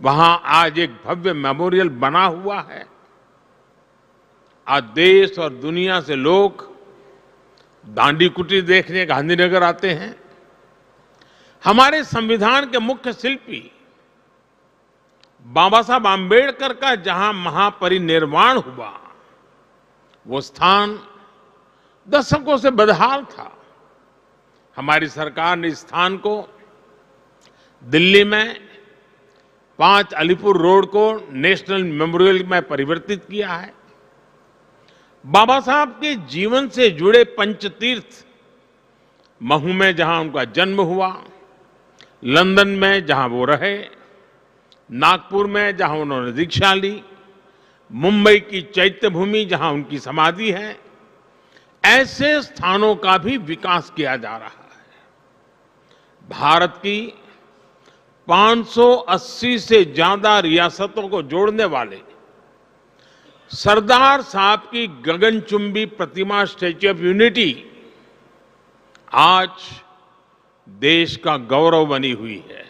वहां आज एक भव्य मेमोरियल बना हुआ है। आज देश और दुनिया से लोग दांडी कुटीर देखने गांधीनगर आते हैं। हमारे संविधान के मुख्य शिल्पी बाबा साहब आंबेडकर का जहां महापरिनिर्वाण हुआ, वो स्थान दशकों से बदहाल था। हमारी सरकार ने इस स्थान को दिल्ली में 5 अलीपुर रोड को नेशनल मेमोरियल में परिवर्तित किया है। बाबा साहब के जीवन से जुड़े पंचतीर्थ, महू में जहां उनका जन्म हुआ, लंदन में जहां वो रहे, नागपुर में जहां उन्होंने दीक्षा ली, मुंबई की चैत्य भूमि जहां उनकी समाधि है, ऐसे स्थानों का भी विकास किया जा रहा है। भारत की 580 से ज्यादा रियासतों को जोड़ने वाले सरदार साहब की गगनचुंबी प्रतिमा स्टैच्यू ऑफ यूनिटी आज देश का गौरव बनी हुई है।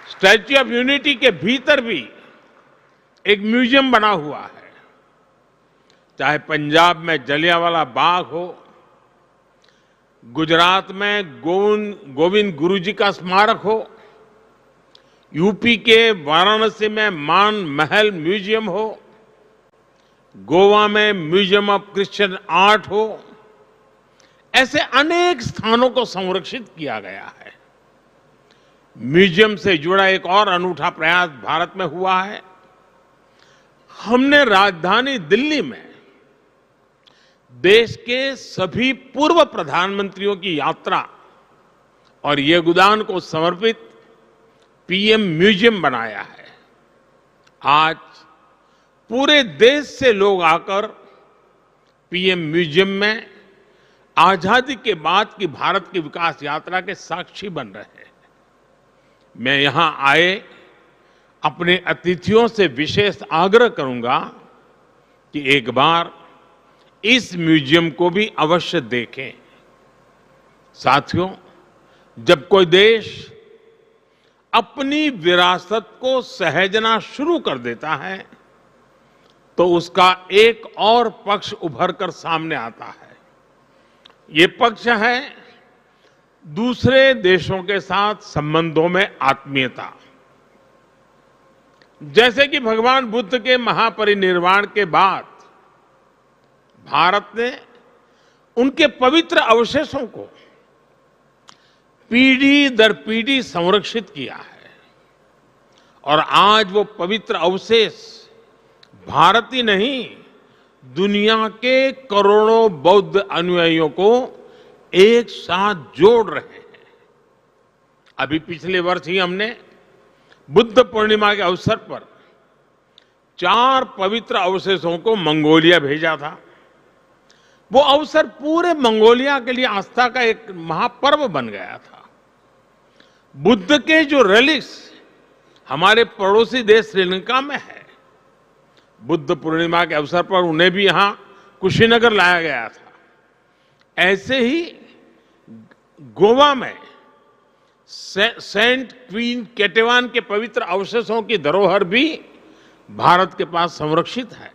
स्टैच्यू ऑफ यूनिटी के भीतर भी एक म्यूजियम बना हुआ है। चाहे पंजाब में जलियांवाला बाग हो, गुजरात में गोविंद गुरु जी का स्मारक हो, यूपी के वाराणसी में मान महल म्यूजियम हो, गोवा में म्यूजियम ऑफ क्रिश्चियन आर्ट हो, ऐसे अनेक स्थानों को संरक्षित किया गया है। म्यूजियम से जुड़ा एक और अनूठा प्रयास भारत में हुआ है। हमने राजधानी दिल्ली में देश के सभी पूर्व प्रधानमंत्रियों की यात्रा और योगदान को समर्पित पीएम म्यूजियम बनाया है। आज पूरे देश से लोग आकर पीएम म्यूजियम में आजादी के बाद की भारत की विकास यात्रा के साक्षी बन रहे हैं। मैं यहां आए अपने अतिथियों से विशेष आग्रह करूंगा कि एक बार इस म्यूजियम को भी अवश्य देखें। साथियों, जब कोई देश अपनी विरासत को सहेजना शुरू कर देता है, तो उसका एक और पक्ष उभर कर सामने आता है। ये पक्ष है दूसरे देशों के साथ संबंधों में आत्मीयता। जैसे कि भगवान बुद्ध के महापरिनिर्वाण के बाद भारत ने उनके पवित्र अवशेषों को पीढ़ी दर पीढ़ी संरक्षित किया है और आज वो पवित्र अवशेष भारत ही नहीं, दुनिया के करोड़ों बौद्ध अनुयायियों को एक साथ जोड़ रहे हैं। अभी पिछले वर्ष ही हमने बुद्ध पूर्णिमा के अवसर पर 4 पवित्र अवशेषों को मंगोलिया भेजा था। वो अवसर पूरे मंगोलिया के लिए आस्था का एक महापर्व बन गया था। बुद्ध के जो रेलिक्स हमारे पड़ोसी देश श्रीलंका में है, बुद्ध पूर्णिमा के अवसर पर उन्हें भी यहां कुशीनगर लाया गया था। ऐसे ही गोवा में सेंट क्वीन केटेवान के पवित्र अवशेषों की धरोहर भी भारत के पास संरक्षित है।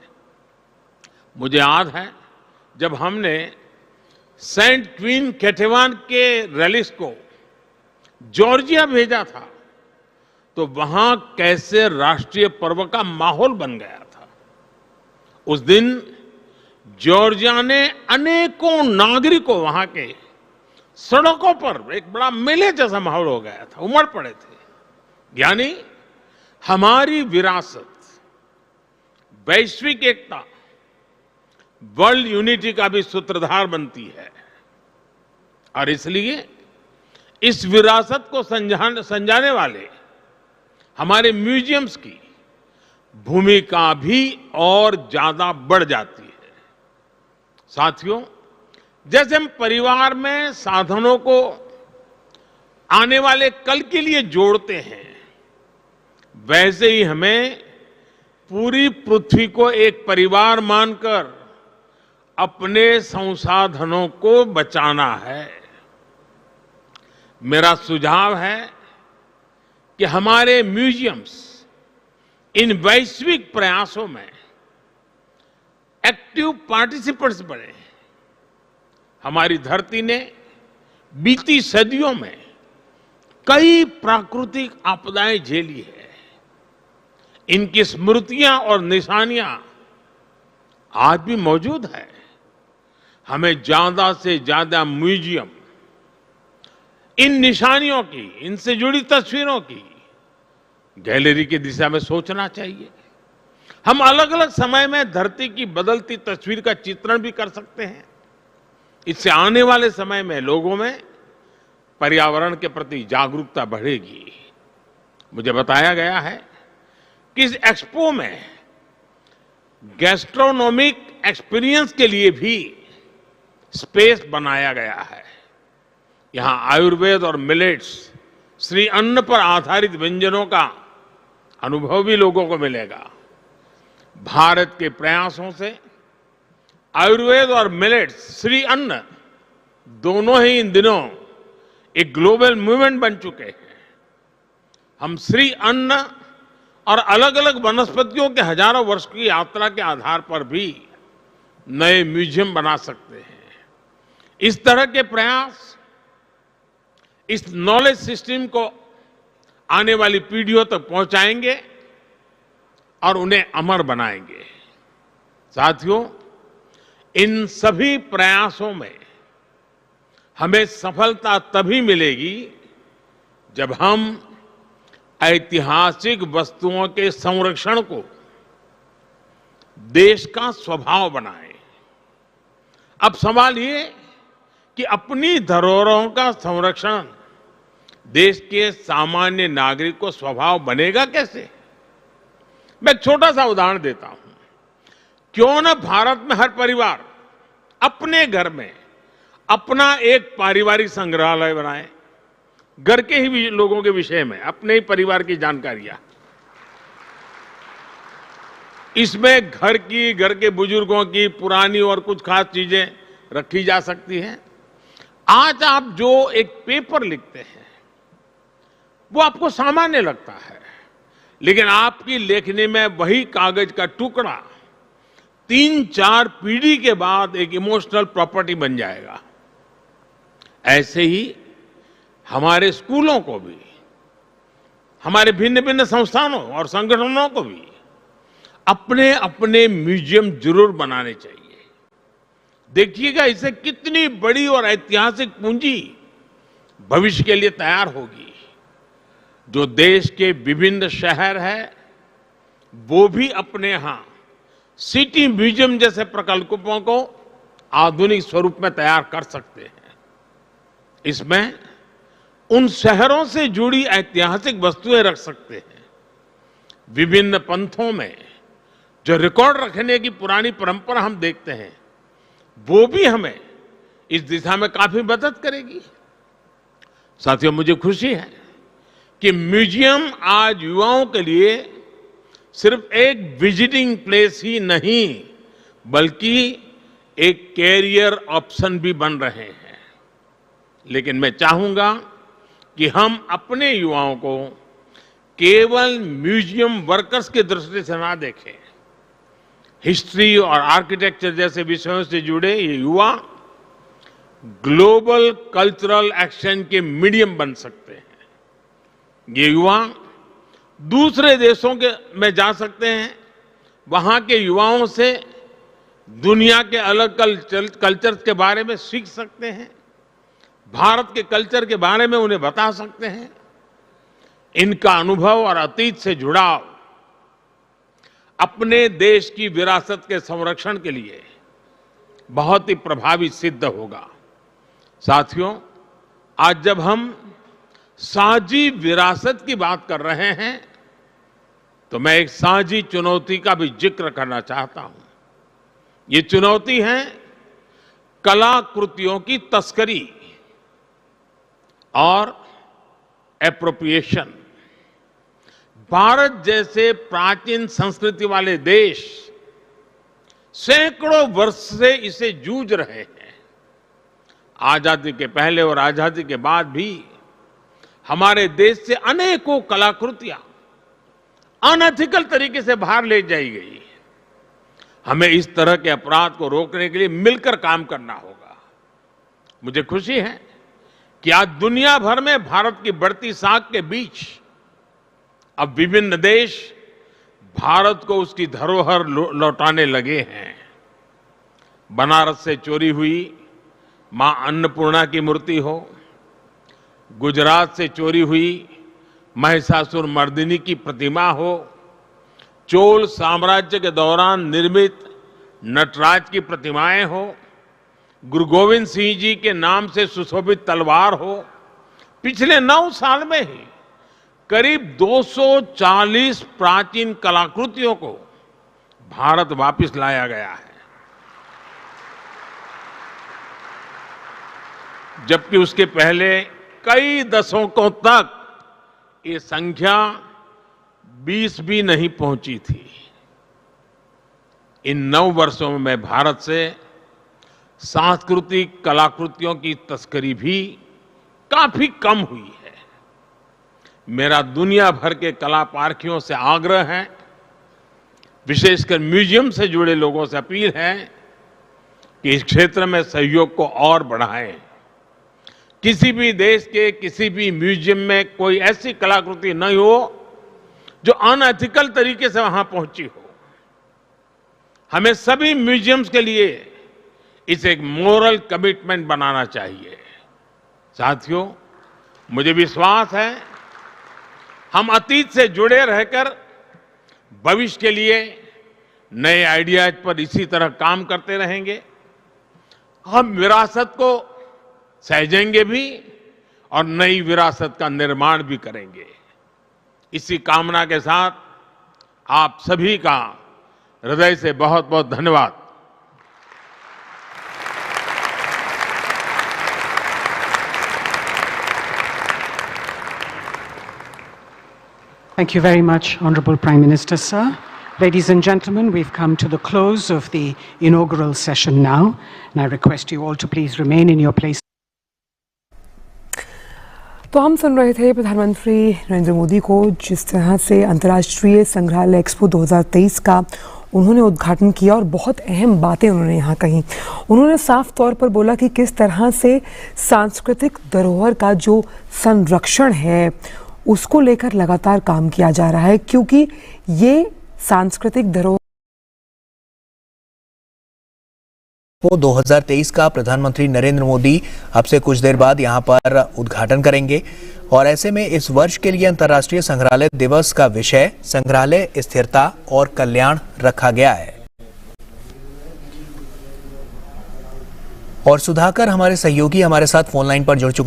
मुझे याद है जब हमने सेंट क्वीन केटेवान के रेलिक्स को जॉर्जिया भेजा था तो वहां कैसे राष्ट्रीय पर्व का माहौल बन गया था। उस दिन जॉर्जिया ने अनेकों नागरिकों वहां के सड़कों पर एक बड़ा मेले जैसा माहौल हो गया था, उमड़ पड़े थे। यानी हमारी विरासत वैश्विक एकता, वर्ल्ड यूनिटी का भी सूत्रधार बनती है और इसलिए इस विरासत को संजाने वाले हमारे म्यूजियम्स की भूमिका भी और ज्यादा बढ़ जाती है। साथियों, जैसे हम परिवार में साधनों को आने वाले कल के लिए जोड़ते हैं, वैसे ही हमें पूरी पृथ्वी को एक परिवार मानकर अपने संसाधनों को बचाना है। मेरा सुझाव है कि हमारे म्यूजियम्स इन वैश्विक प्रयासों में एक्टिव पार्टिसिपेंट्स बने। हमारी धरती ने बीती सदियों में कई प्राकृतिक आपदाएं झेली है। इनकी स्मृतियां और निशानियां आज भी मौजूद है। हमें ज्यादा से ज्यादा म्यूजियम इन निशानियों की, इनसे जुड़ी तस्वीरों की गैलरी की दिशा में सोचना चाहिए। हम अलग अलग समय में धरती की बदलती तस्वीर का चित्रण भी कर सकते हैं। इससे आने वाले समय में लोगों में पर्यावरण के प्रति जागरूकता बढ़ेगी। मुझे बताया गया है कि इस एक्सपो में गैस्ट्रोनॉमिक एक्सपीरियंस के लिए भी स्पेस बनाया गया है। यहां आयुर्वेद और मिलेट्स, श्री अन्न पर आधारित व्यंजनों का अनुभव भी लोगों को मिलेगा। भारत के प्रयासों से आयुर्वेद और मिलेट्स, श्री अन्न दोनों ही इन दिनों एक ग्लोबल मूवमेंट बन चुके हैं। हम श्री अन्न और अलग अलग वनस्पतियों के हजारों वर्ष की यात्रा के आधार पर भी नए म्यूजियम बना सकते हैं। इस तरह के प्रयास इस नॉलेज सिस्टम को आने वाली पीढ़ियों तक पहुंचाएंगे और उन्हें अमर बनाएंगे। साथियों, इन सभी प्रयासों में हमें सफलता तभी मिलेगी जब हम ऐतिहासिक वस्तुओं के संरक्षण को देश का स्वभाव बनाएं। अब सवाल ये कि अपनी धरोहरों का संरक्षण देश के सामान्य नागरिक को स्वभाव बनेगा कैसे? मैं एक छोटा सा उदाहरण देता हूं। क्यों न भारत में हर परिवार अपने घर में अपना एक पारिवारिक संग्रहालय बनाए, घर के ही लोगों के विषय में, अपने ही परिवार की जानकारियां। इसमें घर के बुजुर्गों की पुरानी और कुछ खास चीजें रखी जा सकती हैं। आज आप जो एक पेपर लिखते हैं वो आपको सामान्य लगता है, लेकिन आपकी लेखनी में वही कागज का टुकड़ा 3-4 पीढ़ी के बाद एक इमोशनल प्रॉपर्टी बन जाएगा। ऐसे ही हमारे स्कूलों को भी, हमारे भिन्न भिन्न संस्थानों और संगठनों को भी अपने अपने म्यूजियम जरूर बनाने चाहिए। देखिएगा इससे कितनी बड़ी और ऐतिहासिक पूंजी भविष्य के लिए तैयार होगी। जो देश के विभिन्न शहर हैं वो भी अपने यहां सिटी म्यूजियम जैसे प्रकल्पों को आधुनिक स्वरूप में तैयार कर सकते हैं। इसमें उन शहरों से जुड़ी ऐतिहासिक वस्तुएं रख सकते हैं। विभिन्न पंथों में जो रिकॉर्ड रखने की पुरानी परंपरा हम देखते हैं, वो भी हमें इस दिशा में काफी मदद करेगी। साथियों, मुझे खुशी है कि म्यूजियम आज युवाओं के लिए सिर्फ एक विजिटिंग प्लेस ही नहीं, बल्कि एक कैरियर ऑप्शन भी बन रहे हैं। लेकिन मैं चाहूंगा कि हम अपने युवाओं को केवल म्यूजियम वर्कर्स की दृष्टि से ना देखें। हिस्ट्री और आर्किटेक्चर जैसे विषयों से जुड़े ये युवा ग्लोबल कल्चरल एक्शन के मीडियम बन सकते हैं। ये युवा दूसरे देशों में जा सकते हैं, वहां के युवाओं से दुनिया के अलग कल्चर्स के बारे में सीख सकते हैं, भारत के कल्चर के बारे में उन्हें बता सकते हैं। इनका अनुभव और अतीत से जुड़ाव अपने देश की विरासत के संरक्षण के लिए बहुत ही प्रभावी सिद्ध होगा। साथियों, आज जब हम साझी विरासत की बात कर रहे हैं, तो मैं एक साझी चुनौती का भी जिक्र करना चाहता हूं। ये चुनौती है कलाकृतियों की तस्करी और एप्रोप्रिएशन। भारत जैसे प्राचीन संस्कृति वाले देश सैकड़ों वर्ष से इसे जूझ रहे हैं। आजादी के पहले और आजादी के बाद भी हमारे देश से अनेकों कलाकृतियां अनएथिकल तरीके से बाहर ले जाई गई। हमें इस तरह के अपराध को रोकने के लिए मिलकर काम करना होगा। मुझे खुशी है कि आज दुनिया भर में भारत की बढ़ती साख के बीच अब विभिन्न देश भारत को उसकी धरोहर लौटाने लगे हैं। बनारस से चोरी हुई मां अन्नपूर्णा की मूर्ति हो, गुजरात से चोरी हुई महिषासुर मर्दिनी की प्रतिमा हो, चोल साम्राज्य के दौरान निर्मित नटराज की प्रतिमाएं हो, गुरु गोविंद सिंह जी के नाम से सुशोभित तलवार हो, पिछले 9 साल में ही करीब 240 प्राचीन कलाकृतियों को भारत वापस लाया गया है। जबकि उसके पहले कई दशकों तक ये संख्या 20 भी नहीं पहुंची थी। इन 9 वर्षों में भारत से सांस्कृतिक कलाकृतियों की तस्करी भी काफी कम हुई है। मेरा दुनिया भर के कला पारखियों से आग्रह है, विशेषकर म्यूजियम से जुड़े लोगों से अपील है कि इस क्षेत्र में सहयोग को और बढ़ाएं। किसी भी देश के किसी भी म्यूजियम में कोई ऐसी कलाकृति नहीं हो जो अनएथिकल तरीके से वहां पहुंची हो। हमें सभी म्यूजियम्स के लिए इसे एक मोरल कमिटमेंट बनाना चाहिए। साथियों, मुझे विश्वास है हम अतीत से जुड़े रहकर भविष्य के लिए नए आइडियाज पर इसी तरह काम करते रहेंगे। हम विरासत को सहेजेंगे भी और नई विरासत का निर्माण भी करेंगे। इसी कामना के साथ आप सभी का हृदय से बहुत बहुत धन्यवाद। Thank you very much, Honorable Prime Minister, sir. Ladies and gentlemen, we've come to the close of the inaugural session now, and I request you all to please remain in your place. तो हम सुन रहे थे प्रधानमंत्री नरेंद्र मोदी को जिस तरह से अंतर्राष्ट्रीय संग्रहालय एक्सपो 2023 का उन्होंने उद्घाटन किया और बहुत अहम बातें उन्होंने यहाँ कही। उन्होंने साफ तौर पर बोला कि किस तरह से सांस्कृतिक धरोहर का जो संरक्षण है उसको लेकर लगातार काम किया जा रहा है, क्योंकि ये सांस्कृतिक धरोहर वो 2023 का प्रधानमंत्री नरेंद्र मोदी अब से कुछ देर बाद यहां पर उद्घाटन करेंगे। और ऐसे में इस वर्ष के लिए अंतर्राष्ट्रीय संग्रहालय दिवस का विषय संग्रहालय स्थिरता और कल्याण रखा गया है। और सुधाकर हमारे सहयोगी हमारे साथ फोन लाइन पर जुड़ चुके